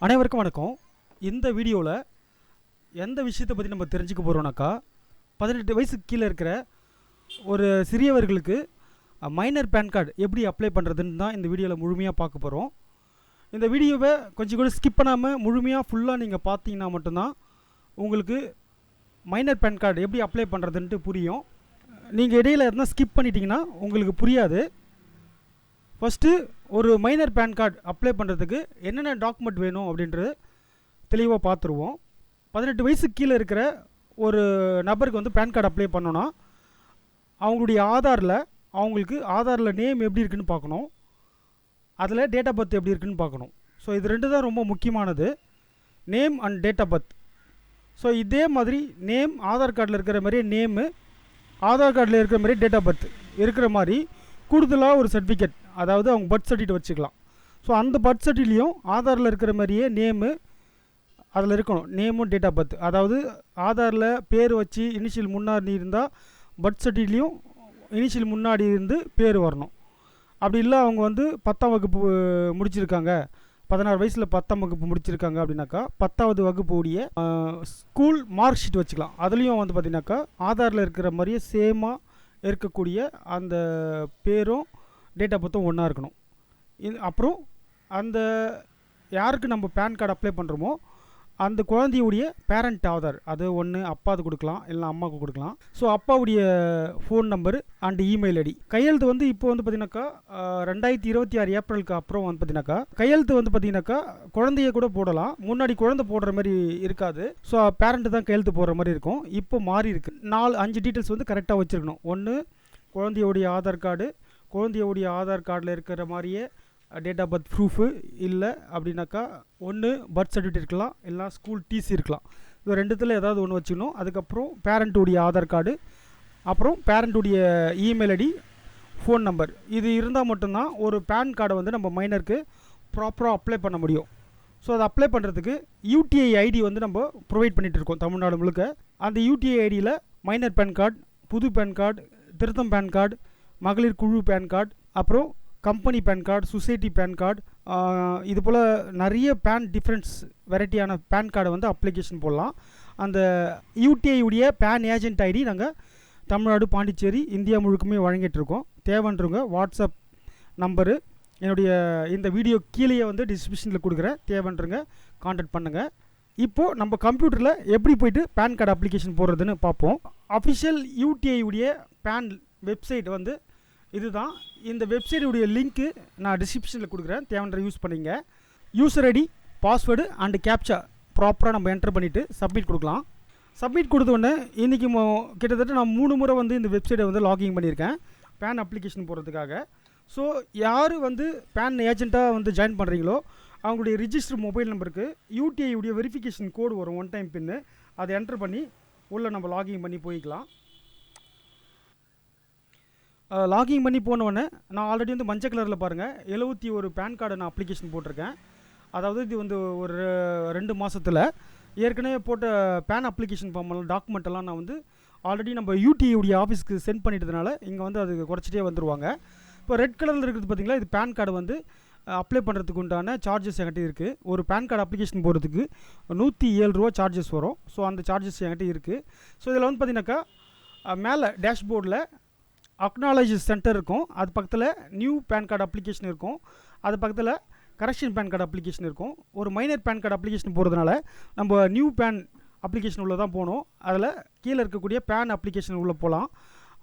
அனைவருக்கும் வணக்கம். இந்த வீடியோவில் எந்த விஷயத்தை பற்றி நம்ம தெரிஞ்சுக்க போகிறோம்னாக்கா, 18 வயசுக்கு கீழே இருக்கிற ஒரு சிறியவர்களுக்கு மைனர் பேன் கார்டு எப்படி அப்ளை பண்ணுறதுன்னு தான் இந்த வீடியோவில் முழுமையாக பார்க்க போகிறோம். இந்த வீடியோவை கொஞ்சம் கூட ஸ்கிப் பண்ணாமல் முழுமையாக ஃபுல்லாக நீங்கள் பார்த்தீங்கன்னா மட்டும்தான் உங்களுக்கு மைனர் பேன் கார்டு எப்படி அப்ளை பண்ணுறதுன்ட்டு புரியும். நீங்கள் இடையில் எதனா ஸ்கிப் பண்ணிட்டீங்கன்னா உங்களுக்கு புரியாது. ஃபஸ்ட்டு ஒரு மைனர் பேன் கார்டு அப்ளை பண்ணுறதுக்கு என்னென்ன டாக்குமெண்ட் வேணும் அப்படின்றது தெளிவாக பார்த்துருவோம். 18 வயசுக்கு கீழே இருக்கிற ஒரு நபருக்கு வந்து பேன் கார்டு அப்ளை பண்ணோன்னா அவங்களுடைய அவங்களுக்கு ஆதாரில் நேம் எப்படி இருக்குதுன்னு பார்க்கணும், அதில் டேட் ஆஃப் பர்த் எப்படி இருக்குதுன்னு பார்க்கணும். ஸோ இது ரெண்டு தான் ரொம்ப முக்கியமானது, name and date of birth. So இதே மாதிரி நேம் ஆதார் கார்டில் இருக்கிற மாதிரியே நேமு, ஆதார் கார்டில் இருக்கிற மாதிரி டேட் ஆஃப் பர்த் இருக்கிற மாதிரி கூடுதலாக ஒரு சர்டிஃபிகேட், அதாவது அவங்க பர்த் சர்டிஃபிகேட் வச்சுக்கலாம். ஸோ அந்த பர்த் சர்டிஃபிகேட்லேயும் ஆதாரில் இருக்கிற மாதிரியே நேமு அதில் இருக்கணும், நேமும் டேட் ஆஃப் பர்த். அதாவது ஆதாரில் பேர் வச்சு இனிஷியல் முன்னாடி இருந்தால் பர்த் சர்டிஃபிகேட்லேயும் இனிஷியல் முன்னாடி இருந்து பேர் வரணும். அப்படி இல்லை அவங்க வந்து 10ஆம் வகுப்பு முடிச்சிருக்காங்க, 16 வயசில் 10ஆம் வகுப்பு முடிச்சிருக்காங்க அப்படின்னாக்கா 10வது வகுப்பு உடைய ஸ்கூல் மார்க் ஷீட் வச்சுக்கலாம். அதுலேயும் வந்து பார்த்திங்கனாக்கா ஆதாரில் இருக்கிற மாதிரியே சேமாக இருக்கக்கூடிய அந்த பேரும் டேட் ஆஃப் பர்த்தும் ஒன்றா இருக்கணும். அப்புறம் அந்த யாருக்கு நம்ம பேன் கார்டு அப்ளை பண்ணுறோமோ அந்த குழந்தையுடைய பேரண்ட் ஆதார், அது ஒன்று அப்பாவுக்கு கொடுக்கலாம், இல்லை அம்மாவுக்கு கொடுக்கலாம். ஸோ அப்பாவுடைய phone number and email ID. கையெழுத்து வந்து இப்போ வந்து பார்த்தீங்கன்னாக்கா 2026 ஏப்ரலுக்கு அப்புறம் வந்து பார்த்தீங்கன்னாக்கா கையெழுத்து வந்து பார்த்தீங்கன்னாக்கா குழந்தைய கூட போடலாம். முன்னாடி குழந்தை போடுற மாதிரி இருக்காது, ஸோ பேரண்ட்டு தான் கையெழுத்து போடுற மாதிரி இருக்கும். இப்போ மாறி இருக்குது. 4-5 டீட்டெயில்ஸ் வந்து கரெக்டாக வச்சுருக்கணும். ஒன்று குழந்தையோடைய ஆதார் கார்டு, குழந்தையோடைய ஆதார் கார்டில் இருக்கிற மாதிரியே டேட் ஆஃப் பர்த் ப்ரூஃபு, இல்லை அப்படின்னாக்கா ஒன்று பர்த் சர்டிஃபிகேட் இருக்கலாம், இல்லை ஸ்கூல் டிசி இருக்கலாம். இது ரெண்டுத்தில் ஏதாவது ஒன்று வச்சுக்கணும். அதுக்கப்புறம் பேரண்ட்டுடைய ஆதார் கார்டு, அப்புறம் பேரண்ட்டுடைய இமெயில் ஐடி, ஃபோன் நம்பர். இது இருந்தால் மட்டும்தான் ஒரு பேன் கார்டை வந்து நம்ம மைனருக்கு ப்ராப்பராக அப்ளை பண்ண முடியும். ஸோ அதை அப்ளை பண்ணுறதுக்கு யூடிஐ ஐடி வந்து நம்ம ப்ரொவைட் பண்ணிகிட்டு இருக்கோம் தமிழ்நாடு முழுக்க. அந்த யூடிஐ ஐடியில் மைனர் பேன் கார்டு, புது பேன் கார்டு, திருத்தம் பேன் கார்டு, மகளிர் குழு பேன் கார்டு, அப்புறம் company PAN card, society PAN card, இது போல் நிறைய டிஃப்ரெண்ட்ஸ் வெரைட்டியான பேன் கார்டை வந்து அப்ளிகேஷன் போடலாம். அந்த யூடிஐயுடைய பேன் ஏஜென்ட் ஐடி நாங்கள் தமிழ்நாடு, பாண்டிச்சேரி, இந்தியா முழுக்குமே வழங்கிட்டுருக்கோம். தேவைன்றவங்க வாட்ஸ்அப் நம்பரு என்னுடைய இந்த வீடியோ கீழே வந்து டிஸ்கிரிப்ஷனில் கொடுக்குறேன், தேவைன்றவங்க கான்டாக்ட் பண்ணுங்கள். இப்போது நம்ம கம்ப்யூட்டரில் எப்படி போய்ட்டு பேன் கார்டு அப்ளிகேஷன் போடுறதுன்னு பார்ப்போம். அஃபிஷியல் யூடிஐயுடைய பேன் வெப்சைட் வந்து இதுதான். இந்த வெப்சைட்டுடைய லிங்க்கு நான் டிஸ்கிரிப்ஷனில் கொடுக்குறேன், தேவையான யூஸ் பண்ணிங்க. User ID, password and captcha ப்ராப்பராக நம்ம என்டர் பண்ணிவிட்டு சப்மிட் கொடுக்கலாம். சப்மிட் கொடுத்தோடனே இன்றைக்கி கிட்டத்தட்ட நான் 3 முறை வந்து இந்த வெப்சைட்டை வந்து லாகின் பண்ணியிருக்கேன் பேன் அப்ளிகேஷன் போடுறதுக்காக. ஸோ யார் வந்து பேன் ஏஜெண்ட்டாக வந்து ஜாயின் பண்ணுறீங்களோ அவங்களுடைய ரிஜிஸ்டர் மொபைல் நம்பருக்கு யூடிஐயுடைய வெரிஃபிகேஷன் கோடு வரும், 1 டைம் பின்னு. அதை என்டர் பண்ணி உள்ளே நம்ம லாகின் பண்ணி போய்க்கலாம். லாகின் பண்ணி போனோடனே நான் ஆல்ரெடி வந்து மஞ்சள் கலரில் பாருங்கள் 71 பேன் கார்டு நான் அப்ளிகேஷன் போட்டிருக்கேன். அதாவது இது வந்து ஒரு 2 மாதத்தில் ஏற்கனவே போட்ட பேன் அப்ளிகேஷன் ஃபார்மெல்லாம் டாக்குமெண்ட்டெல்லாம் நான் வந்து ஆல்ரெடி நம்ம யூடிஐடைய ஆஃபீஸ்க்கு சென்ட் பண்ணிட்டதுனால இங்கே வந்து அது குறைச்சிட்டே வந்துடுவாங்க. இப்போ ரெட் கலரில் இருக்கிறது பார்த்திங்களா, இது பேன் கார்டு வந்து அப்ளை பண்ணுறதுக்கு உண்டான சார்ஜஸ் என்கிட்ட இருக்குது. ஒரு பேன் கார்டு அப்ளிகேஷன் போகிறதுக்கு 107 ரூபா சார்ஜஸ் வரும். ஸோ அந்த சார்ஜஸ் என்கிட்ட இருக்குது. ஸோ இதில் வந்து பார்த்திங்கனாக்கா மேலே டேஷ்போர்டில் அக்னாலஜ் சென்டர் இருக்கும், அது பக்கத்தில் நியூ பேன் கார்டு அப்ளிகேஷன் இருக்கும், அது பக்கத்தில் கரெக்ஷன் பேன் கார்டு அப்ளிகேஷன் இருக்கும். ஒரு மைனர் பேன் கார்டு அப்ளிகேஷன் போகிறதுனால நம்ம நியூ பேன் அப்ளிகேஷன் உள்ளே தான் போகணும். அதில் கீழே இருக்கக்கூடிய பேன் அப்ளிகேஷன் உள்ளே போகலாம்.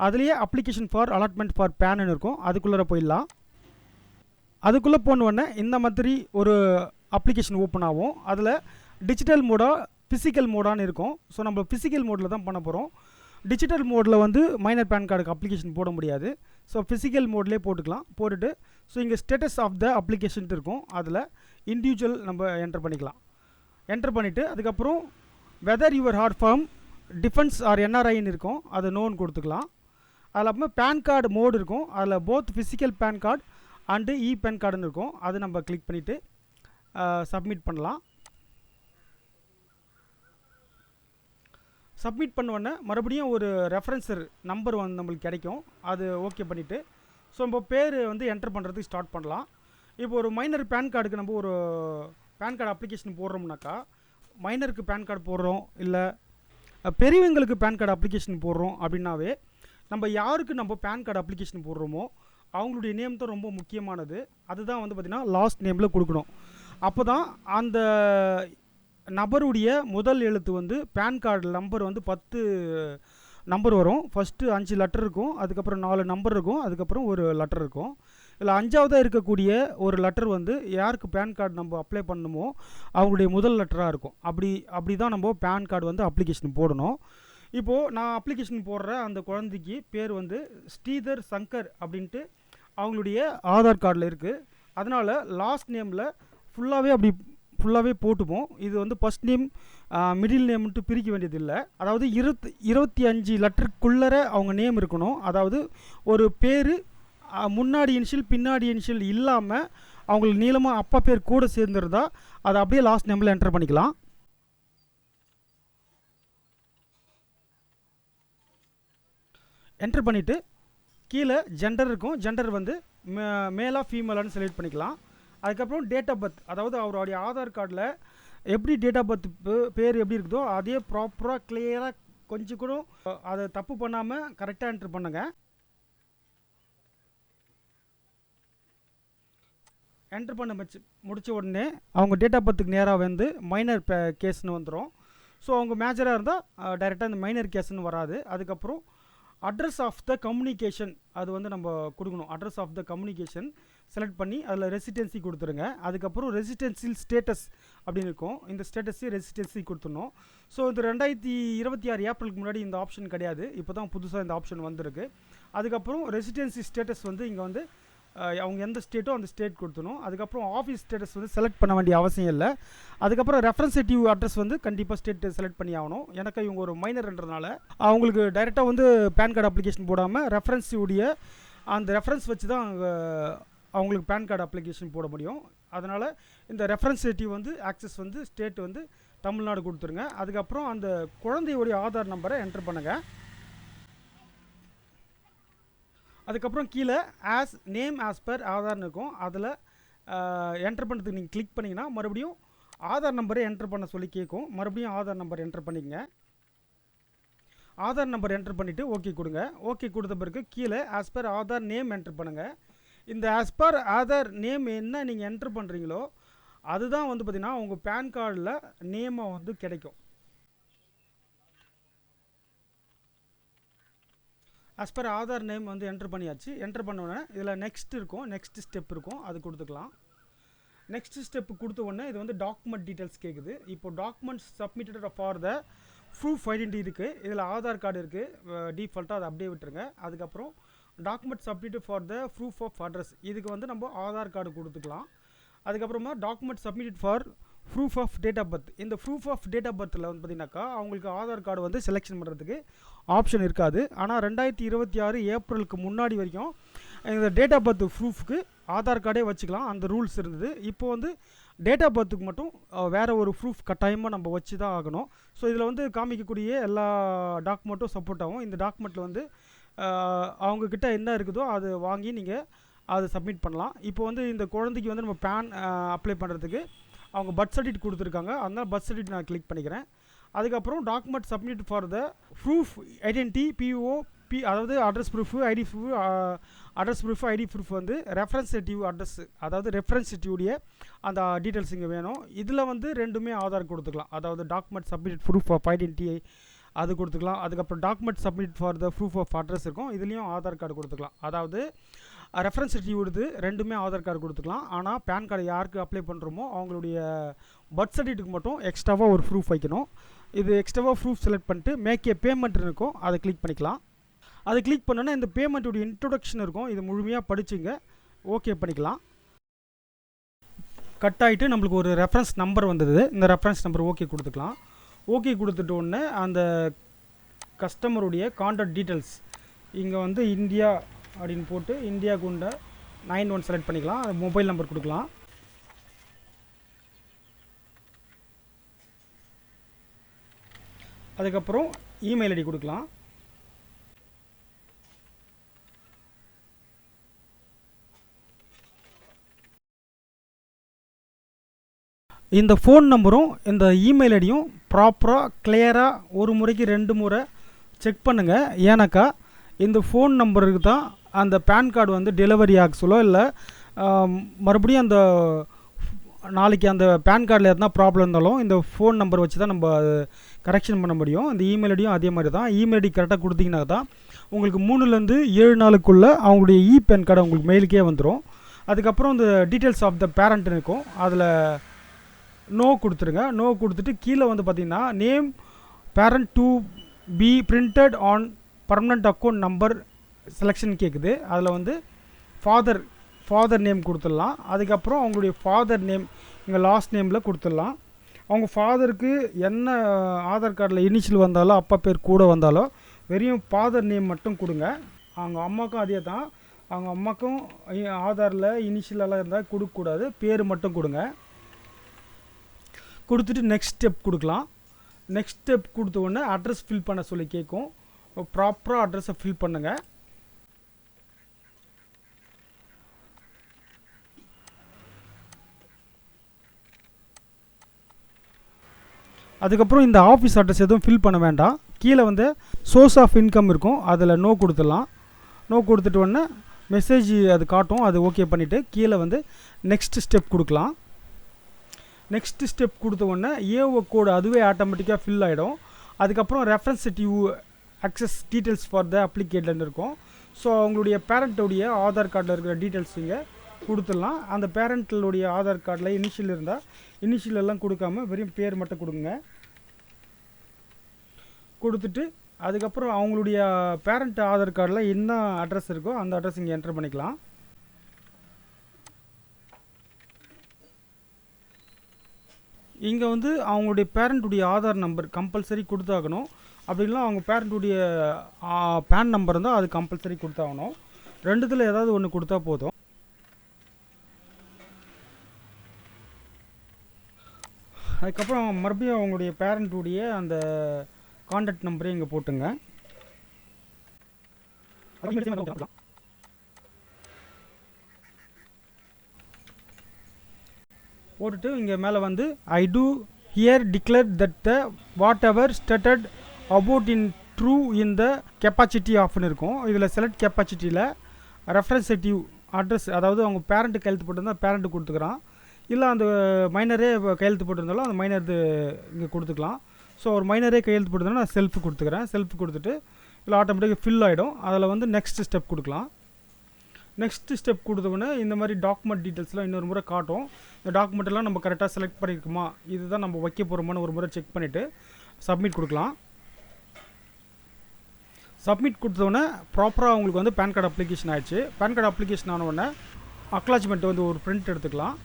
அதுலேயே அப்ளிகேஷன் ஃபார் அலாட்மெண்ட் ஃபார் பேன்னு இருக்கும், அதுக்குள்ளே போயிடலாம். அதுக்குள்ளே போனோடனே இந்த மாதிரி ஒரு அப்ளிகேஷன் ஓப்பன் ஆகும். அதில் டிஜிட்டல் மோடா ஃபிசிக்கல் மோடான்னு இருக்கும். ஸோ நம்ம ஃபிசிக்கல் மோடில் தான் பண்ண போகிறோம். டிஜிட்டல் மோடில் வந்து மைனர் பேன் கார்டுக்கு அப்ளிகேஷன் போட முடியாது. ஸோ ஃபிசிக்கல் மோட்லேயே போட்டுக்கலாம். போட்டுட்டு ஸோ இங்கே ஸ்டேட்டஸ் ஆஃப் த அப்ளிகேஷன் இருக்கும், அதில் இண்டிவிஜுவல் நம்ம என்டர் பண்ணிக்கலாம். என்டர் பண்ணிவிட்டு அதுக்கப்புறம் whether your hard form defence or என்ஆர்ஐன்னு இருக்கும், அதை நோன்னு கொடுத்துக்கலாம். அதில் அப்புறமா பேன் கார்டு மோடு இருக்கும், அதில் both physical PAN card and e PAN கார்டுன்னு இருக்கும், அது நம்ம கிளிக் பண்ணிவிட்டு சப்மிட் பண்ணலாம். சப்மிட் பண்ணோடனே மறுபடியும் ஒரு ரெஃபரன்சர் நம்பர் வந்து நம்மளுக்கு கிடைக்கும், அது ஓகே பண்ணிவிட்டு ஸோ நம்ம பேர் வந்து என்டர் பண்ணுறதுக்கு ஸ்டார்ட் பண்ணலாம். இப்போ ஒரு மைனர் பேன் கார்டுக்கு நம்ம ஒரு பேன் கார்டு அப்ளிகேஷன் போடுறோம்னாக்கா, மைனருக்கு பேன் கார்டு போடுறோம், இல்லை பெரியவங்களுக்கு பேன் கார்டு அப்ளிகேஷன் போடுறோம் அப்படின்னாவே, நம்ம யாருக்கு நம்ம பேன் கார்டு அப்ளிகேஷன் போடுறோமோ அவங்களுடைய நேம் தான் ரொம்ப முக்கியமானது. அதுதான் வந்து பார்த்திங்கன்னா லாஸ்ட் நேமில் கொடுக்கணும். அப்போ தான் அந்த நபருடைய முதல் எழுத்து வந்து பேன் கார்டு நம்பர் வந்து 10 நம்பர் வரும். ஃபஸ்ட்டு 5 லெட்டர் இருக்கும், அதுக்கப்புறம் 4 நம்பர் இருக்கும், அதுக்கப்புறம் ஒரு லெட்டர் இருக்கும். இதில் 5ஆவதாக இருக்கக்கூடிய ஒரு லெட்டர் வந்து யாருக்கு பேன் கார்டு நம்ம அப்ளை பண்ணணுமோ அவங்களுடைய முதல் லெட்டராக இருக்கும். அப்படி தான் நம்ம பேன் கார்டு வந்து அப்ளிகேஷன் போடணும். இப்போது நான் அப்ளிகேஷன் போடுற அந்த குழந்தைக்கு பேர் வந்து ஸ்ரீதர் சங்கர் அப்படின்ட்டு அவங்களுடைய ஆதார் கார்டில் இருக்குது. அதனால் லாஸ்ட் நேமில் ஃபுல்லாகவே போட்டுப்போம். இது வந்து ஃபஸ்ட் நேம் மிடில் நேம்ன்ட்டு பிரிக்க வேண்டியதில்லை. அதாவது 25 லெட்டருக்குள்ளே அவங்க நேம் இருக்கணும். அதாவது ஒரு பேர் முன்னாடி இனிஷியல் பின்னாடி இனிஷியல் இல்லாமல் அவங்களுக்கு நீளமாக அப்பா பேர் கூட சேர்ந்துருந்தா அதை அப்படியே லாஸ்ட் நேமில் என்டர் பண்ணிக்கலாம். என்டர் பண்ணிவிட்டு கீழே ஜெண்டர் இருக்கும். ஜெண்டர் வந்து மேலா ஃபீமேலான்னு செலக்ட் பண்ணிக்கலாம். அதுக்கப்புறம் டேட் ஆஃப் பர்த், அதாவது அவருடைய ஆதார் கார்டில் எப்படி டேட் ஆஃப் பர்த் பேர் எப்படி இருக்குதோ அதே ப்ராப்பராக கிளியராக கொஞ்சம் கூட அதை தப்பு பண்ணாமல் கரெக்டாக என்ட்ரு பண்ணுங்க. என்ட்ரு பண்ண முடித்த உடனே அவங்க டேட் ஆஃப் பர்த்துக்கு நேராக வந்து மைனர் கேஸ்னு வந்துடும். ஸோ அவங்க மேஜராக இருந்தால் டைரெக்டாக இந்த மைனர் கேஸ்ன்னு வராது. அதுக்கப்புறம் அட்ரஸ் ஆஃப் த கம்யூனிகேஷன் அது வந்து நம்ம கொடுக்கணும். Address of the communication select பண்ணி அதில் ரெசிடென்சி கொடுத்துருங்க. அதுக்கப்புறம் ரெசிடென்சியல் ஸ்டேட்டஸ் அப்படின்னு இருக்கும். இந்த ஸ்டேட்டஸையும் ரெசிடென்சி கொடுத்துடணும். ஸோ இந்த 2026 ஏப்ரலுக்கு முன்னாடி இந்த ஆப்ஷன் கிடையாது. இப்போ தான் புதுசாக இந்த ஆப்ஷன் வந்திருக்கு. அதுக்கப்புறம் ரெசிடென்சி ஸ்டேட்டஸ் வந்து இங்கே வந்து அவங்க எந்த ஸ்டேட்டோ அந்த ஸ்டேட் கொடுத்துணும். அதுக்கப்புறம் ஆஃபீஸ் ஸ்டேட்டஸ் வந்து செலக்ட் பண்ண வேண்டிய அவசியம் இல்லை. அதுக்கப்புறம் ரெஃபரன்சேட்டிவ் அட்ரஸ் வந்து கண்டிப்பாக ஸ்டேட் செலக்ட் பண்ணி ஆகணும். எனக்கு இவங்க ஒரு மைனர்ன்றதுனால அவங்களுக்கு டைரெக்டாக வந்து பேன் கார்டு அப்ளிகேஷன் போடாமல் ரெஃபரன்ஸுடைய அந்த ரெஃபரன்ஸ் வச்சு தான் அவங்களுக்கு பேன் கார்டு அப்ளிகேஷன் போட முடியும். அதனால் இந்த ரெஃபரன்சேட்டிவ் வந்து ஆக்சஸ் வந்து ஸ்டேட் வந்து தமிழ்நாடு கொடுத்துருங்க. அதுக்கப்புறம் அந்த குழந்தையுடைய ஆதார் நம்பரை என்டர் பண்ணுங்கள். அதுக்கப்புறம் கீழே நேம் ஆஸ் பர் ஆதார்னு இருக்கும். அதில் என்டர் பண்ணுறதுக்கு நீங்கள் கிளிக் பண்ணிங்கன்னா மறுபடியும் ஆதார் நம்பரை என்டர் பண்ண சொல்லி கேட்கும். மறுபடியும் ஆதார் நம்பர் என்டர் பண்ணிக்கங்க. ஆதார் நம்பர் என்டர் பண்ணிவிட்டு ஓகே கொடுங்க. ஓகே கொடுத்த பிறகு கீழே as per Aadhaar name enter பண்ணுங்கள். இந்த ஆஸ் பர் ஆதார் நேம் என்ன நீங்கள் என்டர் பண்ணுறீங்களோ அதுதான் வந்து பார்த்திங்கன்னா உங்கள் பேன் கார்டில் நேமாக வந்து கிடைக்கும். ஆஸ் பர் ஆதார் நேம் வந்து என்ட்ரு பண்ணியாச்சு. என்ட்ரு பண்ணோடனே இதில் நெக்ஸ்ட் இருக்கும், நெக்ஸ்ட் ஸ்டெப் இருக்கும், அது கொடுத்துக்கலாம். நெக்ஸ்ட் ஸ்டெப்பு கொடுத்த உடனே இது வந்து டாக்குமெண்ட் டீட்டெயில்ஸ் கேட்குது. இப்போ documents submitted for the proof identity இருக்குது. இதில் ஆதார் கார்டு இருக்குது, டிஃபால்ட்டாக அதை அப்படியே விட்டுருங்க. அதுக்கப்புறம் document submitted for the proof of address, இதுக்கு வந்து நம்ம ஆதார் கார்டு கொடுத்துக்கலாம். அதுக்கப்புறமா document submitted for proof of date of birth. இந்த ப்ரூஃப் ஆஃப் டேட் ஆஃப் பர்த்தில் வந்து பார்த்திங்கனாக்கா அவங்களுக்கு ஆதார் கார்டு வந்து செலெக்ஷன் பண்ணுறதுக்கு ஆப்ஷன் இருக்காது. ஆனால் 2026 ஏப்ரலுக்கு முன்னாடி வரைக்கும் இந்த டேட் ஆஃப் பர்த் ப்ரூஃப்க்கு ஆதார் கார்டே வச்சுக்கலாம், அந்த ரூல்ஸ் இருந்தது. இப்போ வந்து டேட் ஆஃப் பர்த்துக்கு மட்டும் வேறு ஒரு ப்ரூஃப் கட்டாயமாக நம்ம வச்சு தான் ஆகணும். ஸோ இதில் வந்து காமிக்கக்கூடிய எல்லா டாக்குமெண்ட்டும் சப்போர்ட் ஆகும். இந்த டாக்குமெண்ட்டில் வந்து அவங்கக்கிட்ட என்ன இருக்குதோ அது வாங்கி நீங்கள் அதை சப்மிட் பண்ணலாம். இப்போ வந்து இந்த குழந்தைக்கு வந்து நம்ம பேன் அப்ளை பண்ணுறதுக்கு அவங்க பர்த் சர்டிஃபிகேட் கொடுத்துருக்காங்க. அதனால் பர்த் சர்டிஃபிகேட் நான் கிளிக் பண்ணிக்கிறேன். அதுக்கப்புறம் document submit for the proof identity POB, அதாவது address proof, ID proof, address proof, ID proof வந்து ரெஃபரன்சேட்டிவ் அட்ரஸ், அதாவது ரெஃபரன்சேட்டிவ்டைய அந்த டீட்டெயில்ஸ் இங்கே வேணும். இதில் வந்து ரெண்டுமே ஆதார் கொடுத்துக்கலாம். அதாவது document submit proof of identity அது கொடுத்துக்கலாம். அதுக்கப்புறம் document submit for the proof of address இருக்கும், இதுலேயும் ஆதார் கார்டு கொடுத்துக்கலாம். அதாவது ரெஃபரன்சேட்டிவ் எடுத்து ரெண்டுமே ஆதார் கார்டு கொடுத்துக்கலாம். ஆனால் பேன் கார்டு யாருக்கு அப்ளை பண்ணுறோமோ அவங்களுடைய பர்த் சர்டிஃபிகேட்டுக்கு மட்டும் எக்ஸ்ட்ராவாக ஒரு ப்ரூஃப் வைக்கணும். இது எக்ஸ்ட்ராவாக ப்ரூஃப் செலக்ட் பண்ணிட்டு மேக் ஏ பேமெண்ட் இருக்கும், அதை கிளிக் பண்ணிக்கலாம். அதை கிளிக் பண்ணோன்னா இந்த பேமெண்ட்டுடைய இன்ட்ரொடக்ஷன் இருக்கும், இது முழுமையாக படிச்சுங்க, ஓகே பண்ணிக்கலாம். கட் ஆகிட்டு நம்மளுக்கு ஒரு ரெஃபரன்ஸ் நம்பர் வந்தது. இந்த ரெஃபரன்ஸ் நம்பர் ஓகே கொடுத்துக்கலாம். ஓகே கொடுத்துட்டு உடனே அந்த கஸ்டமருடைய கான்டாக்ட் டீட்டெயில்ஸ் இங்கே வந்து இந்தியா அப்படின்னு போட்டு இந்தியாவுக்கு உண்ட 91 செலக்ட் பண்ணிக்கலாம். அது மொபைல் நம்பர் கொடுக்கலாம். அதுக்கப்புறம் இமெயில் ஐடி கொடுக்கலாம். இந்த ஃபோன் நம்பரும் இந்த இமெயில் ஐடியும் ப்ராப்பராக கிளியராக ஒரு முறைக்கு 2 முறை செக் பண்ணுங்கள். ஏன்னாக்கா இந்த ஃபோன் நம்பருக்கு தான் அந்த பேன் கார்டு வந்து டெலிவரி ஆக சொல்ல, இல்லை மறுபடியும் அந்த நாளைக்கு அந்த பேன் கார்டில் எதனா ப்ராப்ளம் இருந்தாலும் இந்த ஃபோன் நம்பர் வச்சு தான் நம்ம கரெக்ஷன் பண்ண முடியும். இந்த இமெயில் ஐடியும் அதே மாதிரி தான். இமெயில் ஐடி கரெக்டாக கொடுத்தீங்கன்னா தான் உங்களுக்கு 3லேருந்து 7 நாளுக்குள்ளே அவங்களுடைய பேன் கார்டு உங்களுக்கு மெயிலுக்கே வந்துடும். அதுக்கப்புறம் இந்த டீட்டெயில்ஸ் ஆஃப் த பேரண்ட் இருக்கும், அதில் நோ கொடுத்துருங்க. நோ கொடுத்துட்டு கீழே வந்து பார்த்திங்கன்னா name parent to be printed on permanent account number selection கேட்குது. அதில் வந்து ஃபாதர் நேம் கொடுத்துடலாம். அதுக்கப்புறம் அவங்களுடைய ஃபாதர் நேம் இங்கே லாஸ்ட் நேமில் கொடுத்துடலாம். அவங்க ஃபாதருக்கு என்ன ஆதார் கார்டில் இனிஷியல் வந்தாலோ அப்பா பேர் கூட வந்தாலோ வெறும் ஃபாதர் நேம் மட்டும் கொடுங்க. அவங்க அம்மாவுக்கும் அதே தான். அவங்க அம்மாவுக்கும் ஆதாரில் இனிஷியலெல்லாம் இருந்தால் கொடுக்கக்கூடாது, பேர் மட்டும் கொடுங்க. கொடுத்துட்டு நெக்ஸ்ட் ஸ்டெப் கொடுக்கலாம். நெக்ஸ்ட் ஸ்டெப் கொடுத்த உடனே அட்ரஸ் ஃபில் பண்ண சொல்லி கேட்கும். ப்ராப்பராக அட்ரஸை ஃபில் பண்ணுங்கள். அதுக்கப்புறம் இந்த ஆஃபீஸ் அட்ரஸ் எதுவும் ஃபில் பண்ண வேண்டாம். கீழே வந்து சோர்ஸ் ஆஃப் இன்கம் இருக்கும், அதில் நோ கொடுத்துடலாம். நோ கொடுத்துட்டு உடனே மெசேஜ் அது காட்டும், அது ஓகே பண்ணிவிட்டு கீழே வந்து நெக்ஸ்ட் ஸ்டெப் கொடுக்கலாம். நெக்ஸ்ட் ஸ்டெப் கொடுத்த உடனே ஏஓ கோடு அதுவே ஆட்டோமேட்டிக்காக ஃபில் ஆகிடும். அதுக்கப்புறம் ரெஃபரன்சிட்டிவ் அக்சஸ் டீட்டெயில்ஸ் ஃபார் த அப்ளிகேட்னு இருக்கும். ஸோ அவங்களுடைய பேரண்ட்டுடைய ஆதார் கார்டில் இருக்கிற டீட்டெயில்ஸ் இங்கே கொடுத்துடலாம். அந்த பேரண்ட்களுடைய ஆதார் கார்டில் இனிஷியல் இருந்தால் இனிஷியல் எல்லாம் கொடுக்காம வெறும் பேர் மட்டும் கொடுங்க. கொடுத்துட்டு அதுக்கப்புறம் அவங்களுடைய பேரண்ட் ஆதார் கார்டில் என்ன அட்ரஸ் இருக்கோ அந்த அட்ரஸ் இங்கே என்டர் பண்ணிக்கலாம். இங்கே வந்து அவங்களுடைய பேரண்ட்டுடைய ஆதார் நம்பர் கம்பல்சரி கொடுத்தாகணும். அப்படின்னா அவங்க பேரண்ட்டுடைய பேன் நம்பர் இருந்தால் அது கம்பல்சரி கொடுத்தாகணும். ரெண்டுத்தில் ஏதாவது ஒன்று கொடுத்தா போதும். அதுக்கப்புறம் மறுபடியும் அவங்களுடைய பேரண்ட்டுடைய அந்த கான்டாக்ட் நம்பரே இங்கே போட்டுங்க. போட்டுட்டு இங்கே மேலே வந்து I do here declare that the whatever stated about in true in the capacity ஆஃப்னு இருக்கும். இதில் செலக்ட் கெப்பாசிட்டியில் ரெஃபரன்சேட்டிவ் அட்ரஸ், அதாவது அவங்க பேரண்ட்டு கையெழுத்து போட்டிருந்தால் பேரண்ட்டு கொடுத்துக்கிறான், இல்லை அந்த மைனரே கையெழுத்து போட்டிருந்தாலும் அந்த மைனர் இங்கே கொடுத்துக்கலாம். ஸோ ஒரு மைனரே கையெழுத்து போட்டிருந்தாலும் நான் செல்ஃப் கொடுத்துக்கிறேன். செல்ஃப் கொடுத்துட்டு இதில் ஆட்டோமேட்டிக்காக ஃபில் ஆகிடும். அதில் வந்து நெக்ஸ்ட் ஸ்டெப் கொடுக்கலாம். நெக்ஸ்ட் ஸ்டெப் கொடுத்தோன்னே இந்த மாதிரி டாக்குமெண்ட் டீட்டெயில்ஸ்லாம் இன்னொரு முறை காட்டும். இந்த டாக்குமெண்ட்டெல்லாம் நம்ம கரெக்டாக செலக்ட் பண்ணியிருக்குமா, இதுதான் நம்ம வைக்க போகிறோமான்னு ஒரு முறை செக் பண்ணிவிட்டு சப்மிட் கொடுக்கலாம். சப்மிட் கொடுத்தோடனே ப்ராப்பராக அவங்களுக்கு வந்து பேன் கார்டு அப்ளிகேஷன் ஆகிடுச்சு. பேன் கார்டு அப்ளிகேஷன் ஆனவுடனே அக்னாலஜ்மெண்ட் வந்து ஒரு பிரிண்ட் எடுத்துக்கலாம்.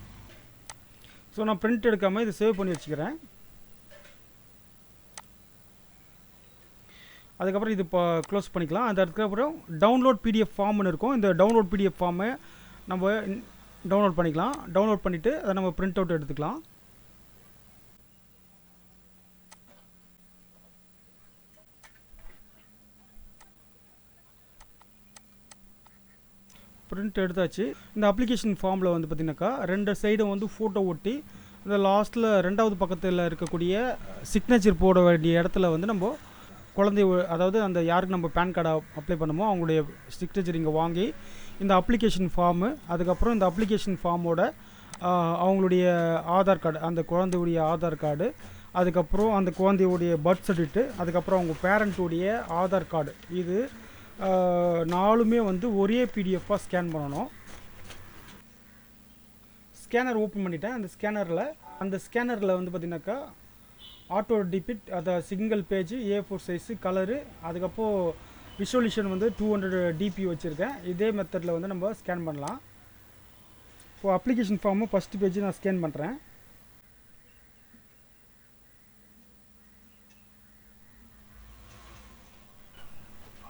ஸோ நான் பிரிண்ட் எடுக்காமல் இதை சேவ் பண்ணி வச்சுக்கிறேன். அதுக்கப்புறம் இது இப்போ க்ளோஸ் பண்ணிக்கலாம். அதுக்கப்புறம் டவுன்லோட் பிடிஎஃப் ஃபார்ம்னு இருக்கும். இந்த டவுன்லோட் பிடிஎஃப் ஃபார்மை நம்ம டவுன்லோட் பண்ணிக்கலாம். டவுன்லோட் பண்ணிவிட்டு அதை நம்ம பிரிண்ட் அவுட் எடுத்துக்கலாம். பிரிண்ட் எடுத்தாச்சு. இந்த அப்ளிகேஷன் ஃபார்மில் வந்து பார்த்திங்கனாக்கா 2 சைடும் வந்து ஃபோட்டோ ஒட்டி இந்த லாஸ்ட்டில் 2வது பக்கத்தில் இருக்கக்கூடிய சிக்னேச்சர் போட வேண்டிய இடத்துல வந்து நம்ம குழந்தை, அதாவது அந்த யாருக்கு நம்ம பேன் கார்டை அப்ளை பண்ணுமோ அவங்களுடைய சிக்னேச்சர் இங்கே வாங்கி இந்த அப்ளிகேஷன் ஃபார்மு, அதுக்கப்புறம் இந்த அப்ளிகேஷன் ஃபார்மோட அவங்களுடைய ஆதார் கார்டு, அந்த குழந்தையுடைய ஆதார் கார்டு, அதுக்கப்புறம் அந்த குழந்தையுடைய பர்த் சர்டிஃபிகேட்டு, அதுக்கப்புறம் அவங்க பேரண்ட்டுடைய ஆதார் கார்டு, இது 4மே வந்து ஒரே பிடிஎஃபாக ஸ்கேன் பண்ணணும். ஸ்கேனர் ஓப்பன் பண்ணிட்டேன். அந்த ஸ்கேனரில் வந்து பார்த்திங்கனாக்கா ஆட்டோ டிபிட், அதை single page A4 size colour, அதுக்கப்புறம் விஷுவலேஷன் வந்து 200 dp வச்சுருக்கேன். இதே மெத்தடில் வந்து நம்ம ஸ்கேன் பண்ணலாம். இப்போது அப்ளிகேஷன் ஃபார்மு ஃபஸ்ட்டு பேஜ் நான் ஸ்கேன் பண்ணுறேன்.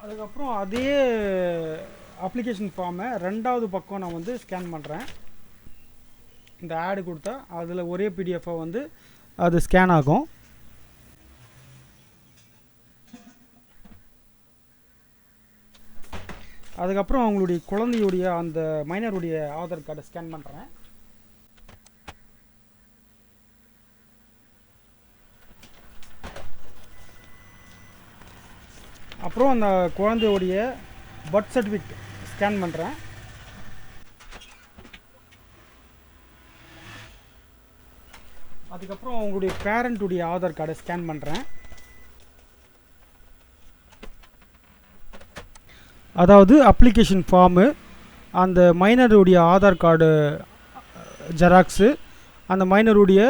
அதுக்கப்புறம் அதே அப்ளிகேஷன் ஃபார்மை 2வது பக்கம் நான் வந்து ஸ்கேன் பண்ணுறேன். இந்த ஆடு கொடுத்தா அதில் ஒரே பிடிஎஃபாக வந்து அது ஸ்கேன் ஆகும். அதுக்கப்புறம் அவங்களுடைய குழந்தையுடைய அந்த மைனருடைய ஆதார் கார்டை ஸ்கேன் பண்ணுறேன். அப்புறம் அந்த குழந்தையோடைய பர்த் சர்டிஃபிகேட் ஸ்கேன் பண்ணுறேன். அதுக்கப்புறம் அவங்களுடைய பேரண்ட்டுடைய ஆதார் கார்டை ஸ்கேன் பண்ணுறேன். அதாவது அப்ளிகேஷன் ஃபார்மு, அந்த மைனருடைய ஆதார் கார்டு ஜெராக்ஸு, அந்த மைனருடைய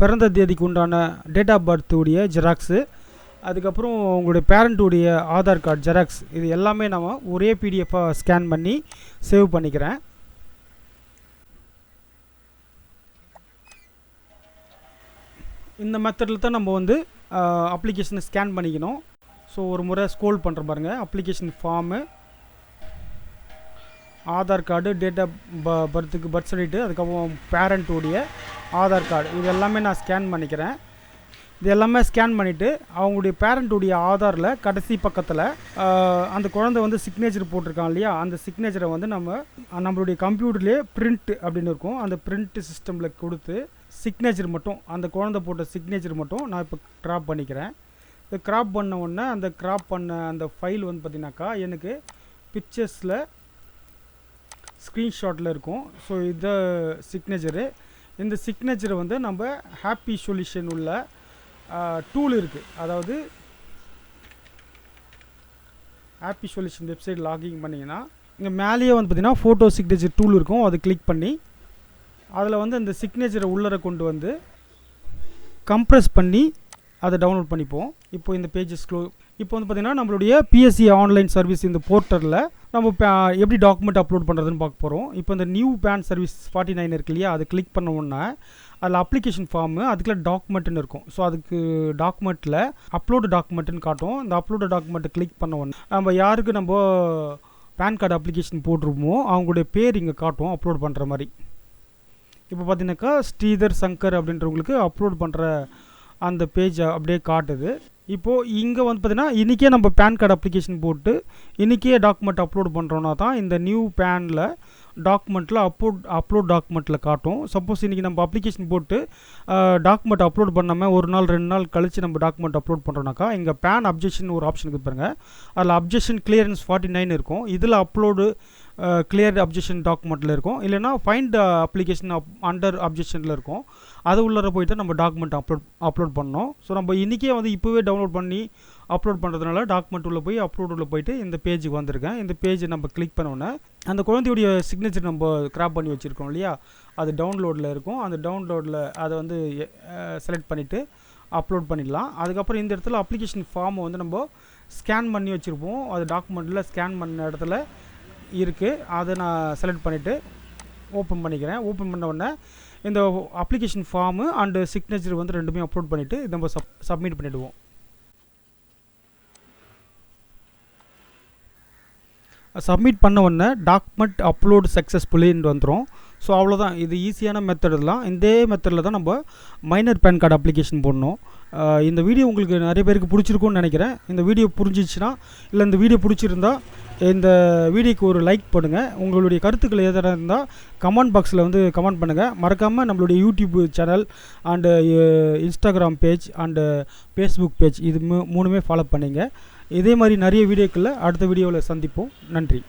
பிறந்த தேதிக்கு உண்டான டேட் ஆஃப் பர்த்துடைய ஜெராக்ஸு, அதுக்கப்புறம் உங்களுடைய பேரண்ட்டுடைய ஆதார் கார்டு ஜெராக்ஸ், இது எல்லாமே நம்ம ஒரே பிடிஎஃபாக ஸ்கேன் பண்ணி சேவ் பண்ணிக்கிறேன். இந்த மெத்தடில் தான் நம்ம வந்து அப்ளிகேஷனை ஸ்கேன் பண்ணிக்கணும். ஸோ ஒரு முறை ஸ்க்ரோல் பண்ணுற பாருங்கள். Application form, Aadhaar card, date of பர்த்துக்கு பர்த் சர்டிஃபிகேட்டு, அதுக்கப்புறம் பேரண்ட்டுடைய ஆதார் கார்டு, இது எல்லாமே நான் ஸ்கேன் பண்ணிக்கிறேன். இது எல்லாமே ஸ்கேன் பண்ணிவிட்டு அவங்களுடைய பேரண்ட்டுடைய ஆதாரில் கடைசி பக்கத்தில் அந்த குழந்தை வந்து சிக்னேச்சர் போட்டிருக்கான் இல்லையா, அந்த சிக்னேச்சரை வந்து நம்மளுடைய கம்ப்யூட்டர்லேயே பிரிண்ட் அப்படின்னு இருக்கும், அந்த பிரிண்ட் சிஸ்டமில் கொடுத்து சிக்னேச்சர் மட்டும், அந்த குழந்தை போட்ட சிக்னேச்சர் மட்டும் நான் இப்போ க்ராப் பண்ணிக்கிறேன். இது க்ராப் பண்ண உடனே அந்த க்ராப் பண்ண அந்த ஃபைல் வந்து பார்த்திங்கனாக்கா எனக்கு பிக்சர்ஸில் ஸ்க்ரீன்ஷாட்டில் இருக்கும். ஸோ இந்த சிக்னேச்சரு, இந்த சிக்னேச்சரை வந்து நம்ம ஹாப்பி சொல்யூஷன் உள்ள டூல் இருக்குது, அதாவது ஹாப்பி சொல்யூஷன் வெப்சைட் லாகின் பண்ணிங்கன்னா இங்கே மேலேயே வந்து பார்த்திங்கன்னா ஃபோட்டோ சிக்னேச்சர் டூல் இருக்கும். அதை கிளிக் பண்ணி அதில் வந்து இந்த சிக்னேச்சரை உள்ளர கொண்டு வந்து கம்ப்ரெஸ் பண்ணி அதை டவுன்லோட் பண்ணிப்போம். இப்போ இந்த பேஜஸ் இப்போ வந்து பார்த்திங்கன்னா நம்மளுடைய பிஎஸ்சி ஆன்லைன் சர்வீஸ் இந்த போர்ட்டலில் நம்ம எப்படி டாக்குமெண்ட் அப்லோட் பண்ணுறதுன்னு பார்க்க போகிறோம். இப்போ இந்த நியூ பேன் சர்வீஸ் 49 இருக்கு இல்லையா, அதை கிளிக் பண்ண உடனே அதில் அப்ளிகேஷன் ஃபார்மு, அதுக்குள்ள டாக்குமெண்ட்டுன்னு இருக்கும். ஸோ அதுக்கு டாக்குமெண்ட்டில் அப்லோடு டாக்குமெண்ட்டுன்னு காட்டும். இந்த அப்லோடு டாக்குமெண்ட்டை கிளிக் பண்ண உடனே நம்ம யாருக்கு நம்ம பேன் கார்டு அப்ளிகேஷன் போட்டிருப்போமோ அவங்களுடைய பேர் இங்கே காட்டும் அப்லோட் பண்ணுற மாதிரி. இப்போ பார்த்தீங்கன்னாக்கா ஸ்ரீதர் சங்கர் அப்படின்றவங்களுக்கு அப்லோட் பண்ணுற அந்த பேஜ் அப்படியே காட்டுது. இப்போது இங்கே வந்து பார்த்திங்கன்னா இன்றைக்கே நம்ம பேன் கார்டு அப்ளிகேஷன் போட்டு இன்றைக்கே டாக்குமெண்ட் அப்லோட் பண்ணுறோன்னா தான் இந்த நியூ பேனில் டாக்குமெண்ட்டில் அப்லோட் டாக்குமெண்ட்டில் காட்டும். சப்போஸ் இன்றைக்கி நம்ம அப்ளிகேஷன் போட்டு டாக்குமெண்ட் அப்லோட் பண்ணாமல் ஒரு நாள் 2 நாள் கழித்து நம்ம டாக்குமெண்ட் அப்லோட் பண்ணுறோன்னாக்கா இங்கே பேன் அப்ஜெக்ஷன் ஒரு ஆப்ஷன் இருக்குது பாருங்கள், அதில் அப்ஜெக்ஷன் கிளியரன்ஸ் 49 இருக்கும். இதில் அப்லோடு கிளியர் அப்ஜெக்ஷன் டாக்குமெண்ட்டில் இருக்கும், இல்லைனா ஃபைண்ட் அப்ளிகேஷன் அண்டர் அப்ஜெக்ஷனில் இருக்கும். அது உள்ளே போய்ட்டு நம்ம டாக்குமெண்ட் அப்லோட் பண்ணோம். ஸோ நம்ம இன்றைக்கே வந்து இப்போவே டவுன்லோட் பண்ணி அப்லோட் பண்ணுறதுனால டாக்குமெண்ட் உள்ளே போய் அப்லோட் உள்ளே போயிட்டு இந்த பேஜுக்கு வந்திருக்கேன். இந்த பேஜை நம்ம கிளிக் பண்ணோன்னே அந்த குழந்தையுடைய சிக்னேச்சர் நம்ம கிராப் பண்ணி வச்சுருக்கோம் இல்லையா, அது டவுன்லோடில் இருக்கும். அந்த டவுன்லோடில் அதை வந்து செலக்ட் பண்ணிவிட்டு அப்லோட் பண்ணிடலாம். அதுக்கப்புறம் இந்த இடத்துல அப்ளிகேஷன் ஃபார்மை வந்து நம்ம ஸ்கேன் பண்ணி வச்சுருப்போம், அது டாக்குமெண்ட்டில் ஸ்கேன் பண்ண இடத்துல இருக்குது. அதை நான் செலக்ட் பண்ணிவிட்டு ஓப்பன் பண்ணிக்கிறேன். ஓப்பன் பண்ண உடனே இந்த அப்ளிகேஷன் ஃபார்மு அண்டு சிக்னேச்சர் வந்து ரெண்டுமே அப்லோட் பண்ணிவிட்டு நம்ம சப்மிட் பண்ணிவிடுவோம். சப்மிட் பண்ண உடனே டாக்குமெண்ட் அப்லோடு சக்ஸஸ்ஃபுல்லின்னு வந்துடும். ஸோ அவ்வளோதான், இது ஈஸியான மெத்தட் தான். இந்த மெத்தடில் தான் நம்ம மைனர் பேன் கார்டு அப்ளிகேஷன் போடணும். இந்த வீடியோ உங்களுக்கு நிறைய பேருக்கு பிடிச்சிருக்குன்னு நினைக்கிறேன். இந்த வீடியோ புரிஞ்சிச்சுன்னா, இல்லை இந்த வீடியோ பிடிச்சிருந்தா இந்த வீடியோக்கு ஒரு லைக் பண்ணுங்கள். உங்களுடைய கருத்துக்கள் எதாக இருந்தால் கமெண்ட் பாக்ஸில் வந்து கமெண்ட் பண்ணுங்கள். மறக்காமல் நம்மளுடைய YouTube channel and Instagram page and Facebook page இது மூணுமே ஃபாலோ பண்ணிங்க. இதே மாதிரி நிறைய வீடியோக்களில் அடுத்த வீடியோவில் சந்திப்போம். நன்றி.